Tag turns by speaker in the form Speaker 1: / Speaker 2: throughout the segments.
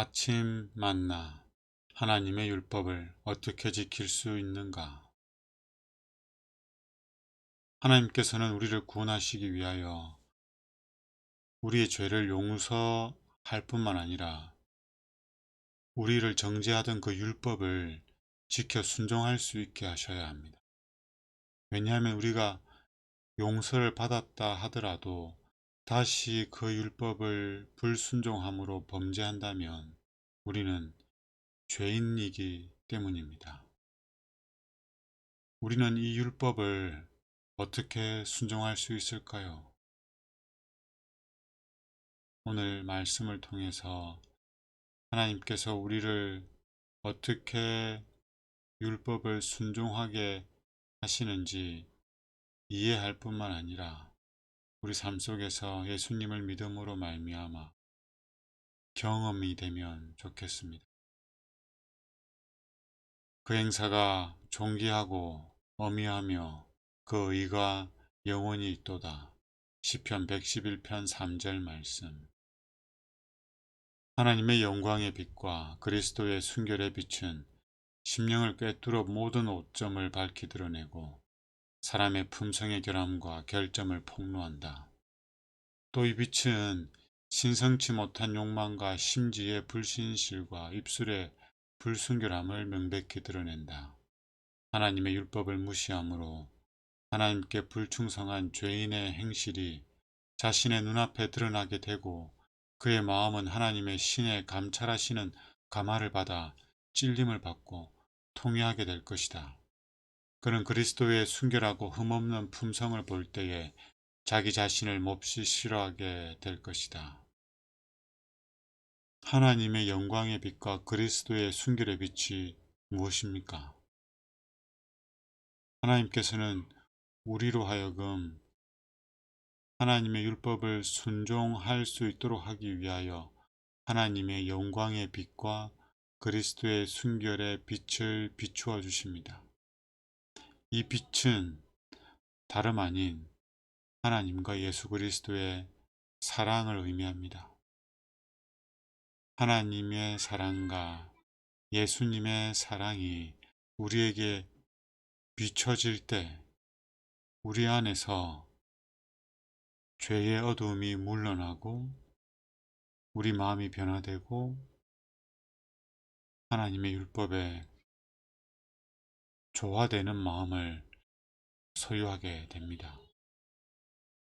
Speaker 1: 아침 만나 하나님의 율법을 어떻게 지킬 수 있는가? 하나님께서는 우리를 구원하시기 위하여 우리의 죄를 용서할 뿐만 아니라 우리를 정죄하던 그 율법을 지켜 순종할 수 있게 하셔야 합니다. 왜냐하면 우리가 용서를 받았다 하더라도 다시 그 율법을 불순종함으로 범죄한다면 우리는 죄인이기 때문입니다. 우리는 이 율법을 어떻게 순종할 수 있을까요? 오늘 말씀을 통해서 하나님께서 우리를 어떻게 율법을 순종하게 하시는지 이해할 뿐만 아니라 우리 삶 속에서 예수님을 믿음으로 말미암아 경험이 되면 좋겠습니다. 그 행사가 존귀하고 어미하며 그 의가 영원히 있도다. 시편 111편 3절 말씀. 하나님의 영광의 빛과 그리스도의 순결의 빛은 심령을 꿰뚫어 모든 오점을 밝히 드러내고 사람의 품성의 결함과 결점을 폭로한다. 또 이 빛은 신성치 못한 욕망과 심지의 불신실과 입술의 불순결함을 명백히 드러낸다. 하나님의 율법을 무시함으로 하나님께 불충성한 죄인의 행실이 자신의 눈앞에 드러나게 되고 그의 마음은 하나님의 신의 감찰하시는 감화를 받아 찔림을 받고 통회하게 될 것이다. 그는 그리스도의 순결하고 흠없는 품성을 볼 때에 자기 자신을 몹시 싫어하게 될 것이다. 하나님의 영광의 빛과 그리스도의 순결의 빛이 무엇입니까? 하나님께서는 우리로 하여금 하나님의 율법을 순종할 수 있도록 하기 위하여 하나님의 영광의 빛과 그리스도의 순결의 빛을 비추어 주십니다. 이 빛은 다름 아닌 하나님과 예수 그리스도의 사랑을 의미합니다. 하나님의 사랑과 예수님의 사랑이 우리에게 비춰질 때 우리 안에서 죄의 어두움이 물러나고 우리 마음이 변화되고 하나님의 율법에 조화되는 마음을 소유하게 됩니다.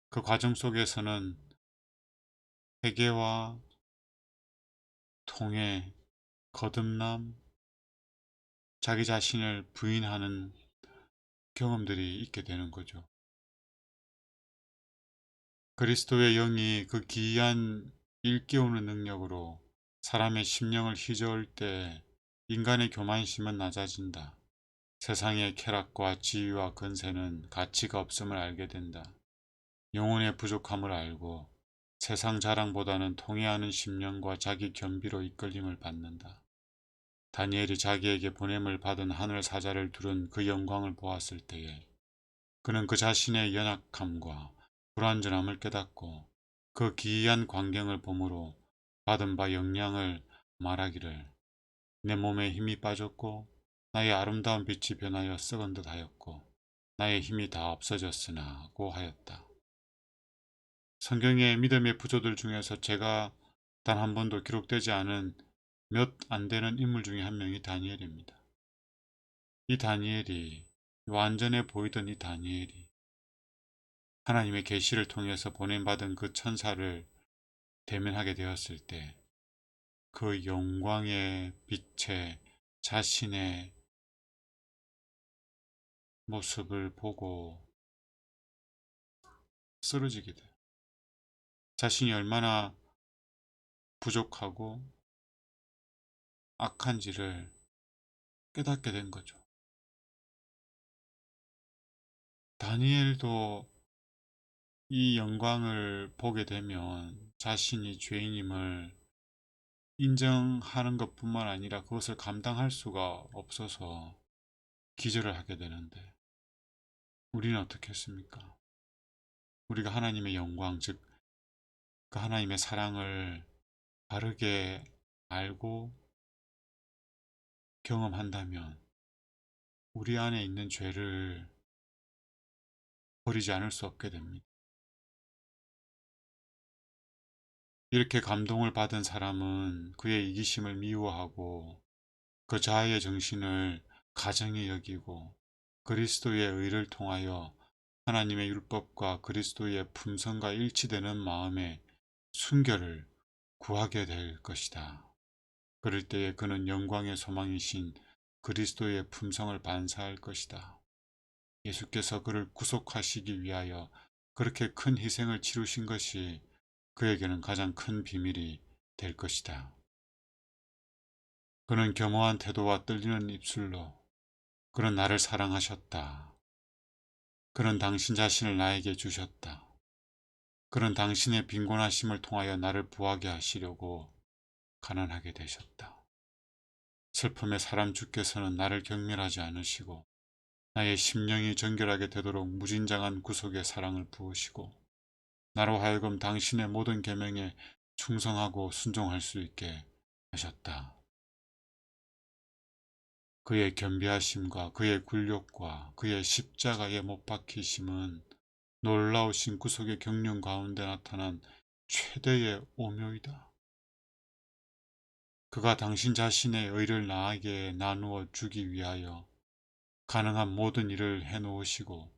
Speaker 1: 그 과정 속에서는 회개와 통회, 거듭남, 자기 자신을 부인하는 경험들이 있게 되는 거죠. 그리스도의 영이 그 기이한 일깨우는 능력으로 사람의 심령을 휘저을 때 인간의 교만심은 낮아진다. 세상의 쾌락과 지위와 권세는 가치가 없음을 알게 된다. 영혼의 부족함을 알고 세상 자랑보다는 통회하는 심령과 자기 겸비로 이끌림을 받는다. 다니엘이 자기에게 보냄을 받은 하늘 사자를 두른 그 영광을 보았을 때에 그는 그 자신의 연약함과 불완전함을 깨닫고 그 기이한 광경을 보므로 받은 바 영향을 말하기를 내 몸에 힘이 빠졌고 나의 아름다운 빛이 변하여 썩은 듯 하였고 나의 힘이 다 없어졌으나고 하였다. 성경의 믿음의 부조들 중에서 제가 단 한 번도 기록되지 않은 몇 안 되는 인물 중에 한 명이 다니엘입니다. 이 다니엘이 완전해 보이던 이 다니엘이 하나님의 계시를 통해서 보냄받은 그 천사를 대면하게 되었을 때 그 영광의 빛에 자신의 모습을 보고 쓰러지게 돼요. 자신이 얼마나 부족하고 악한지를 깨닫게 된 거죠. 다니엘도 이 영광을 보게 되면 자신이 죄인임을 인정하는 것뿐만 아니라 그것을 감당할 수가 없어서 기절을 하게 되는데 우리는 어떻게 했습니까? 우리가 하나님의 영광, 즉 그 하나님의 사랑을 바르게 알고 경험한다면 우리 안에 있는 죄를 버리지 않을 수 없게 됩니다. 이렇게 감동을 받은 사람은 그의 이기심을 미워하고 그 자아의 정신을 가정히 여기고 그리스도의 의를 통하여 하나님의 율법과 그리스도의 품성과 일치되는 마음의 순결을 구하게 될 것이다. 그럴 때에 그는 영광의 소망이신 그리스도의 품성을 반사할 것이다. 예수께서 그를 구속하시기 위하여 그렇게 큰 희생을 치르신 것이 그에게는 가장 큰 비밀이 될 것이다. 그는 겸허한 태도와 떨리는 입술로 그는 나를 사랑하셨다. 그는 당신 자신을 나에게 주셨다. 그는 당신의 빈곤하심을 통하여 나를 부하게 하시려고 가난하게 되셨다. 슬픔의 사람 주께서는 나를 경멸하지 않으시고 나의 심령이 정결하게 되도록 무진장한 구속의 사랑을 부으시고 나로 하여금 당신의 모든 계명에 충성하고 순종할 수 있게 하셨다. 그의 겸비하심과 그의 굴욕과 그의 십자가에 못 박히심은 놀라우신 구속의 경륜 가운데 나타난 최대의 오묘이다. 그가 당신 자신의 의를 나에게 나누어 주기 위하여 가능한 모든 일을 해놓으시고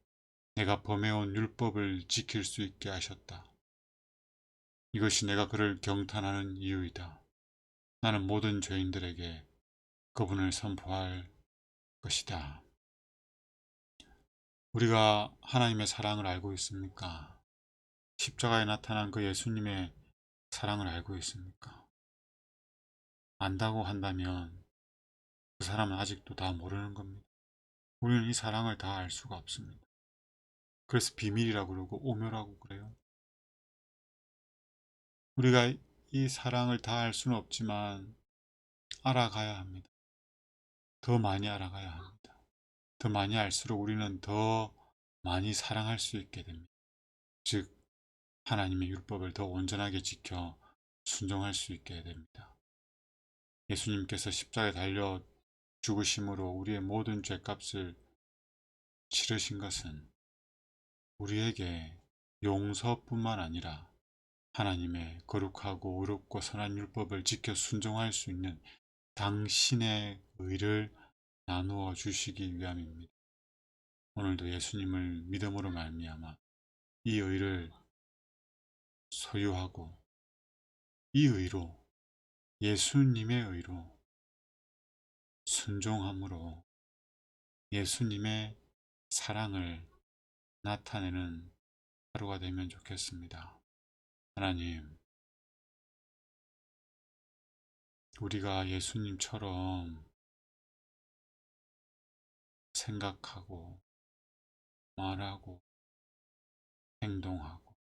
Speaker 1: 내가 범해온 율법을 지킬 수 있게 하셨다. 이것이 내가 그를 경탄하는 이유이다. 나는 모든 죄인들에게 그분을 선포할 것이다. 우리가 하나님의 사랑을 알고 있습니까? 십자가에 나타난 그 예수님의 사랑을 알고 있습니까? 안다고 한다면 그 사람은 아직도 다 모르는 겁니다. 우리는 이 사랑을 다 알 수가 없습니다. 그래서 비밀이라고 그러고 오묘라고 그래요. 우리가 이 사랑을 다 알 수는 없지만 알아가야 합니다. 더 많이 알아가야 합니다. 더 많이 알수록 우리는 더 많이 사랑할 수 있게 됩니다. 즉 하나님의 율법을 더 온전하게 지켜 순종할 수 있게 됩니다. 예수님께서 십자가에 달려 죽으심으로 우리의 모든 죄값을 치르신 것은 우리에게 용서뿐만 아니라 하나님의 거룩하고 의롭고 선한 율법을 지켜 순종할 수 있는 당신의 의를 나누어 주시기 위함입니다. 오늘도 예수님을 믿음으로 말미암아 이 의를 소유하고 이 의로 예수님의 의로 순종함으로 예수님의 사랑을 나타내는 하루가 되면 좋겠습니다. 하나님, 우리가 예수님처럼 생각하고 말하고 행동하고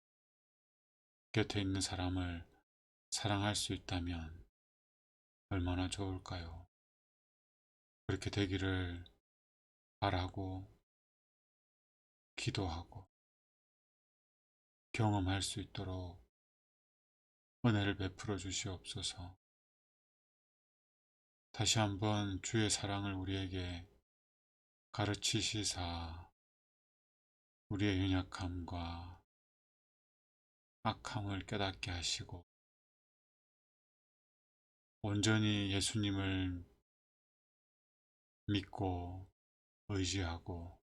Speaker 1: 곁에 있는 사람을 사랑할 수 있다면 얼마나 좋을까요? 그렇게 되기를 바라고 기도하고 경험할 수 있도록 은혜를 베풀어 주시옵소서. 다시 한번 주의 사랑을 우리에게 가르치시사 우리의 연약함과 악함을 깨닫게 하시고 온전히 예수님을 믿고 의지하고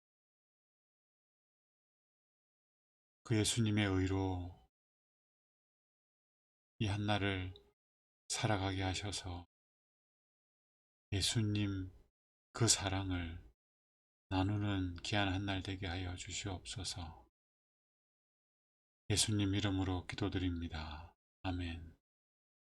Speaker 1: 그 예수님의 의로 이 한날을 살아가게 하셔서 예수님 그 사랑을 나누는 귀한 한날 되게 하여 주시옵소서. 예수님 이름으로 기도드립니다. 아멘.